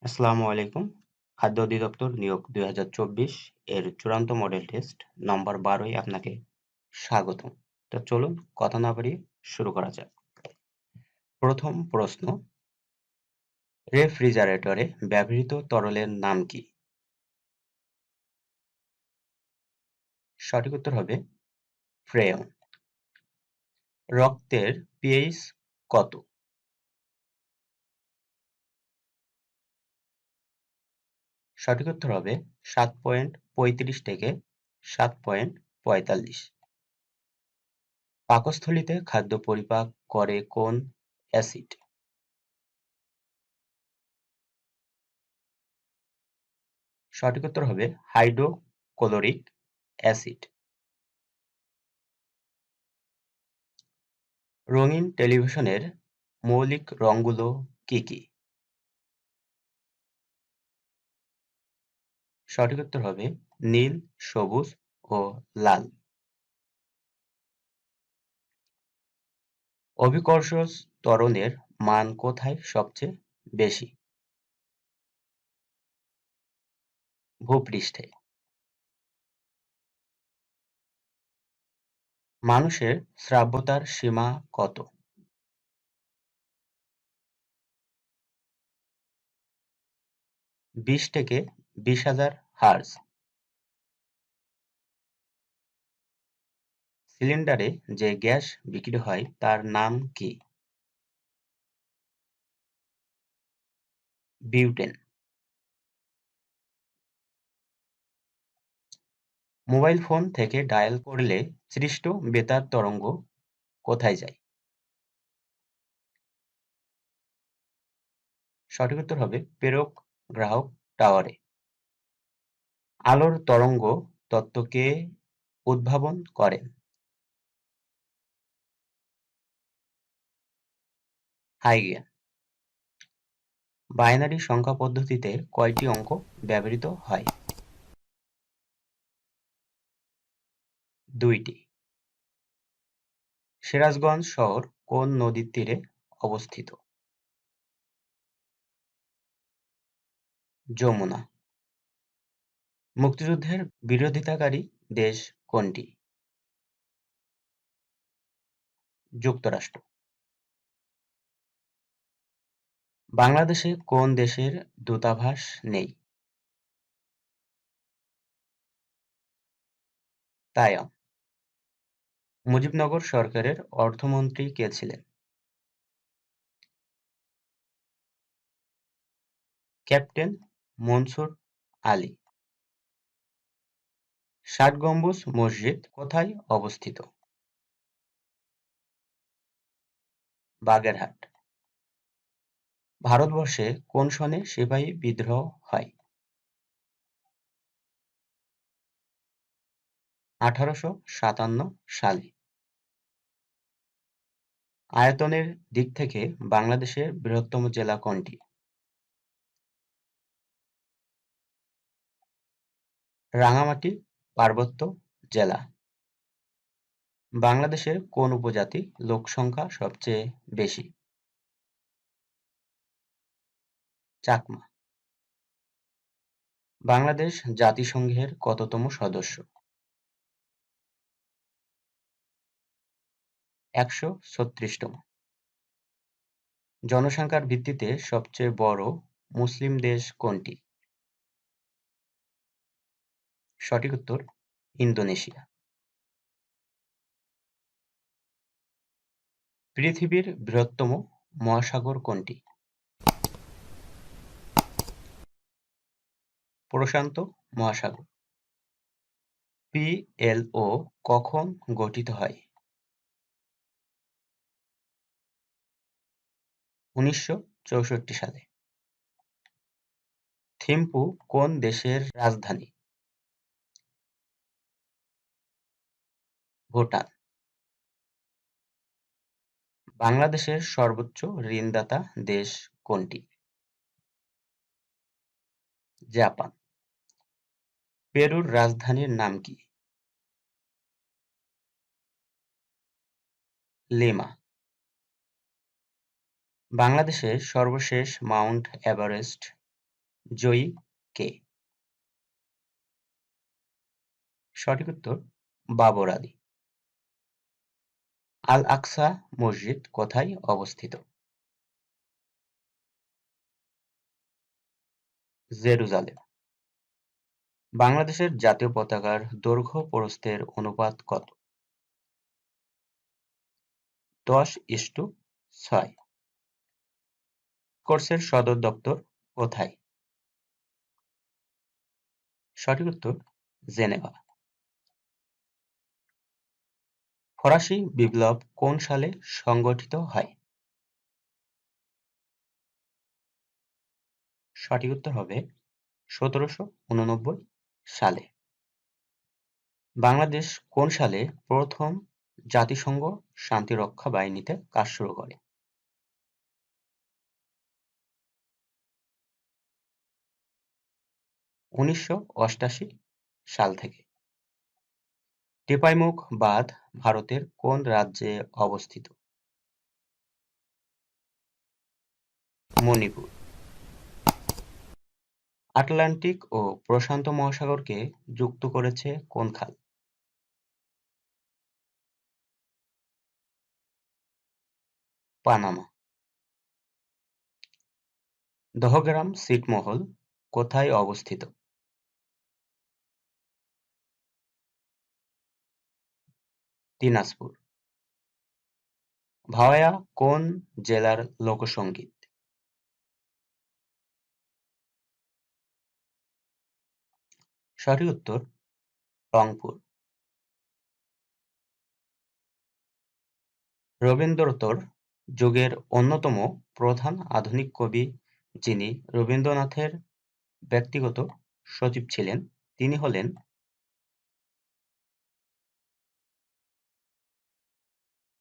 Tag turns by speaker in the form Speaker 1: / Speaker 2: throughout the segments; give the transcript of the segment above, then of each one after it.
Speaker 1: আসসালামু আলাইকুম। খাদ্য অধিদপ্তর নিয়োগ ২০২৪ এর চূড়ান্ত মডেল টেস্ট নম্বর ১২ আপনাকে স্বাগতম। তো চলুন কথা না বাড়িয়ে শুরু করা যাক। প্রথম প্রশ্ন, রেফ্রিজারেটরে ব্যবহৃত তরলের নাম কি? সঠিক উত্তর হবে ফ্রেয়ন। রক্তের পিএইচ কত? সঠিক উত্তর হবে ৭.৩৫ থেকে ৭.৪৫। পাকস্থলীতে খাদ্য পরিপাক করে কোন অ্যাসিড? সঠিক উত্তর হবে হাইড্রোক্লোরিক অ্যাসিড। রঙিন টেলিভিশনের মৌলিক রঙগুলো কি কি? সঠিক উত্তর হবে নীল, সবুজ ও লাল। অভিকর্ষ ত্বরণের মান কোথায় সবচেয়ে বেশি? ভূপৃষ্ঠে। মানুষের শ্রাব্যতার সীমা কত? ২০ থেকে ২০,০০০ হার্জ। সিলিন্ডারে যে গ্যাস বিক্রি হয় তার নাম কি? বিউটেন। মোবাইল ফোন থেকে ডায়াল করলে সৃষ্ট বেতার তরঙ্গ কোথায় যায়? সঠিক উত্তর হবে প্রেরক গ্রাহক টাওয়ারে। আলোর তরঙ্গ তত্ত্ব কে উদ্ভাবন করেন? হাইগেন। বাইনারি সংখ্যা পদ্ধতিতে কয়টি অঙ্ক ব্যবহৃত হয়? ২টি। সিরাজগঞ্জ শহর কোন নদীর তীরে অবস্থিত? যমুনা। মুক্তিযুদ্ধের বিরোধিতাকারী দেশ কোনটি? যুক্তরাষ্ট্র। বাংলাদেশে কোন দেশের দূতাবাস নেই? তাইওয়ান। মুজিবনগর সরকারের অর্থমন্ত্রী কে ছিলেন? ক্যাপ্টেন মনসুর আলী। ষাট গম্বুজ মসজিদ কোথায় অবস্থিত? বাগেরহাট। ভারতবর্ষে কোন সনে সিপাহী বিদ্রোহ হয়? ১৮৫৭ সালে। আয়তনের দিক থেকে বাংলাদেশের বৃহত্তম জেলা কোনটি? রাঙামাটি পার্বত্য জেলা। বাংলাদেশের কোন উপজাতি লোকসংখ্যা সবচেয়ে বেশি? চাকমা। বাংলাদেশ জাতিসংঘের কততম সদস্য? ১৩৬তম। জনসংখ্যার ভিত্তিতে সবচেয়ে বড় মুসলিম দেশ কোনটি? সঠিক উত্তর ইন্দোনেশিয়া। পৃথিবীর বৃহত্তম মহাসাগর কোনটি? প্রশান্ত মহাসাগর। পিএলও কখন গঠিত হয়? ১৯৬৪ সালে। থিম্পু কোন দেশের রাজধানী? ভুটান। বাংলাদেশের সর্বোচ্চ ঋণদাতা দেশ কোনটি? জাপান। পেরুর রাজধানীর নাম কি? লিমা। বাংলাদেশের সর্বশেষ মাউন্ট এভারেস্ট জয়ী কে? সঠিক উত্তর বাবর আলী। আল আকসা মসজিদ কোথায় অবস্থিত? জেরুজালেম। বাংলাদেশের জাতীয় পতাকার দৈর্ঘ্য প্রস্থের অনুপাত কত? 10:6। কোর্সের সদর দপ্তর কোথায়? সঠিক উত্তর জেনেভা। ফরাসি বিপ্লব কোন সালে সংগঠিত হয়? সঠিক উত্তর হবে 1789 সালে। বাংলাদেশ কোন সালে প্রথম জাতিসংঘ শান্তিরক্ষা বাহিনীতে কাজ শুরু করে? 1988 সাল থেকে। টিপাইমুখ বাঁধ ভারতের কোন রাজ্যে অবস্থিত? মণিপুর। আটলান্টিক ও প্রশান্ত মহাসাগরকে যুক্ত করেছে কোন খাল? পানামা। দহগ্রাম ছিটমহল কোথায় অবস্থিত? দিনাজপুর। ভাওয়াইয়া কোন জেলার লোকসঙ্গীত? সঠিক উত্তর রংপুর। রবীন্দ্রতর যুগের অন্যতম প্রধান আধুনিক কবি যিনি রবীন্দ্রনাথের ব্যক্তিগত সচিব ছিলেন তিনি হলেন?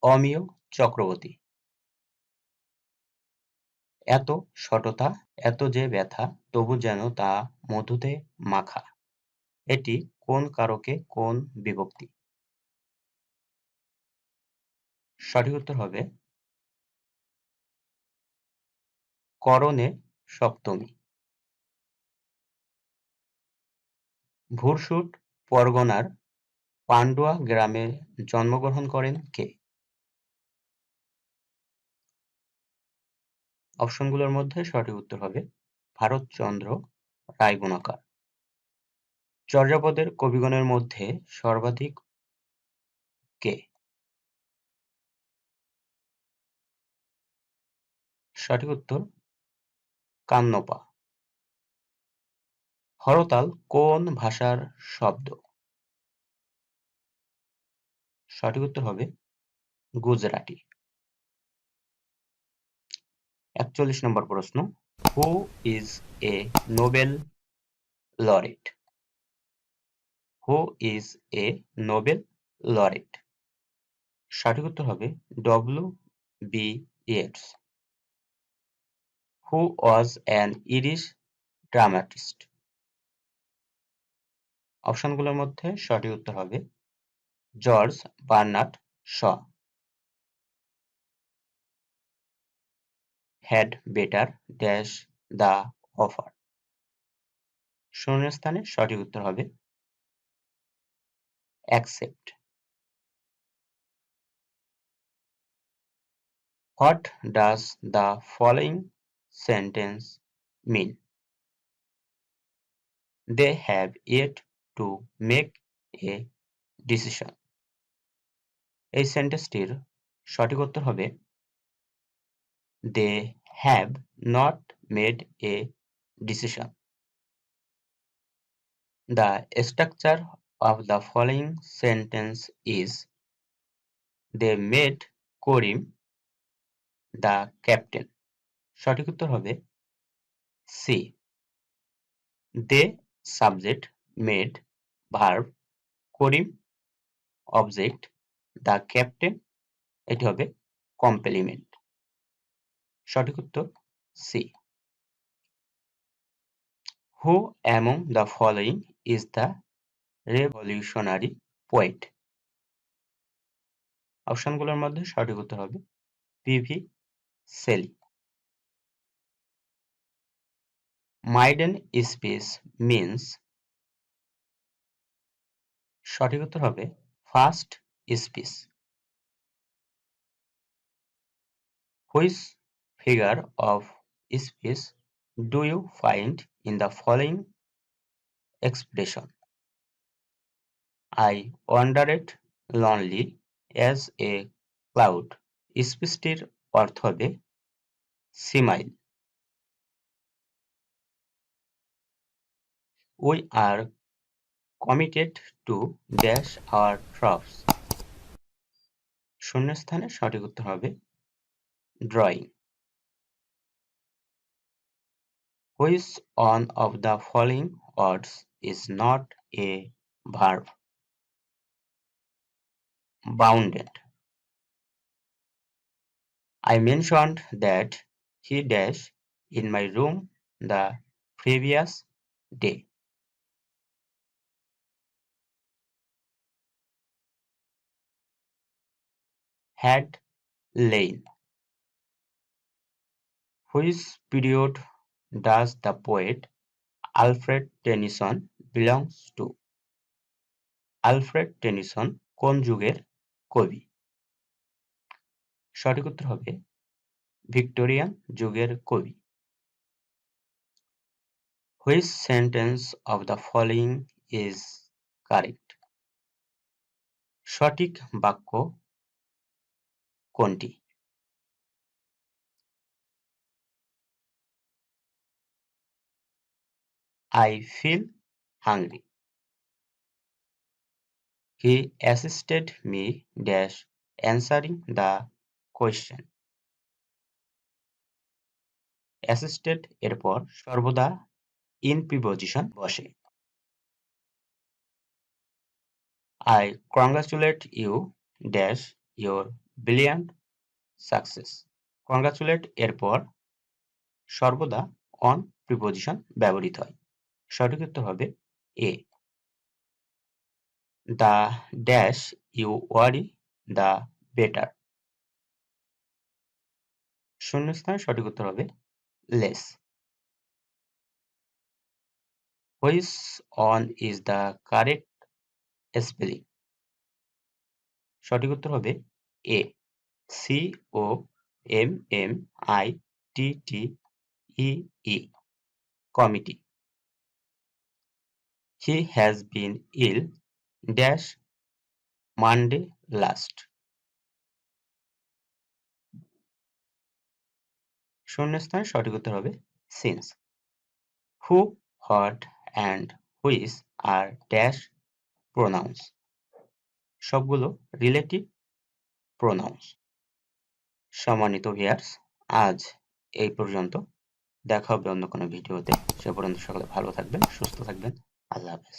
Speaker 1: অমিয় চক্রবর্তী। এত সটতা এত যে ব্যথা তবু যেন তা মধুতে মাখা, এটি কোন কারকে কোন বিভক্তি? সঠিক উত্তর হবে করণে সপ্তমী। ভুরসুট পরগনার পান্ডুয়া গ্রামে জন্মগ্রহণ করেন কে? অপশনগুলোর মধ্যে সঠিক উত্তর হবে ভারতচন্দ্র রায়গুণাকার। চর্যাপদের কবিগণের মধ্যে সর্বাধিক কে? সঠিক উত্তর কান্নপা। হরতাল কোন ভাষার শব্দ? সঠিক উত্তর হবে গুজরাটি। 41 নম্বর প্রশ্ন, who is a Nobel laureate? Who is a Nobel laureate? সঠিক উত্তর হবে W B. Yeats. Who was an Irish dramatist? অপশনগুলোর মধ্যে সঠিক উত্তর হবে George Bernard Shaw. Had better dash the offer? শূন্যস্থানে সঠিক উত্তর হবে accept. What does the following sentence mean? They have yet to make a decision. এই সেন্টেন্সটির সঠিক উত্তর হবে they have not made a decision. The structure of the following sentence is: they made Karim the captain. সঠিক উত্তর হবে C. they subject made verb করিম object the captain এটি হবে কমপ্লিমেন্ট। সঠিক উত্তর C. who among the following is the revolutionary poet? অপশনগুলোর মধ্যে সঠিক উত্তর হবে PB Shelley. Maiden speech means, সঠিক উত্তর হবে first speech. Which figure of speech do you find in the following expression? I wandered lonely as a cloud. স্পিচটির অর্থ হবে সিমাইল। We are committed to dash our troughs. শূন্যস্থানে সঠিক উত্তর হবে drawing. Which one of the following words is not a verb? Bounded. I mentioned that he dashed in my room the previous day. Had lain. Which period does the poet Alfred Tennyson belongs to? Alfred Tennyson কোন যুগের কবি? সঠিক উত্তর হবে Victorian যুগের কবি। Which sentence of the following is correct? সঠিক বাক্য কোনটি? I feel hungry. He assisted me dash answering the question. Assisted এরপর সর্বদা in preposition বসে। I congratulate you dash your brilliant success. Congratulate এরপর সর্বদা on preposition ব্যবহৃত হয়। সঠিক উত্তর হবে A. The dash you worry the better. শূন্যস্থানে সঠিক উত্তর হবে less. Which one is the correct spelling? সঠিক উত্তর হবে A. COMMITTEE. Committee. He has been ill dash Monday last. শূন্যস্থানে সঠিক উত্তর হবে since. Who, what and which are dash pronouns. সবগুলো রিলেটিভ প্রোনাউন্স। সম্মানিত ভিউয়ার্স, আজ এই পর্যন্ত। দেখা হবে অন্য কোনো ভিডিওতে। সে পর্যন্ত সকলে ভালো থাকবেন, সুস্থ থাকবেন। আল্লাহ হাফেজ।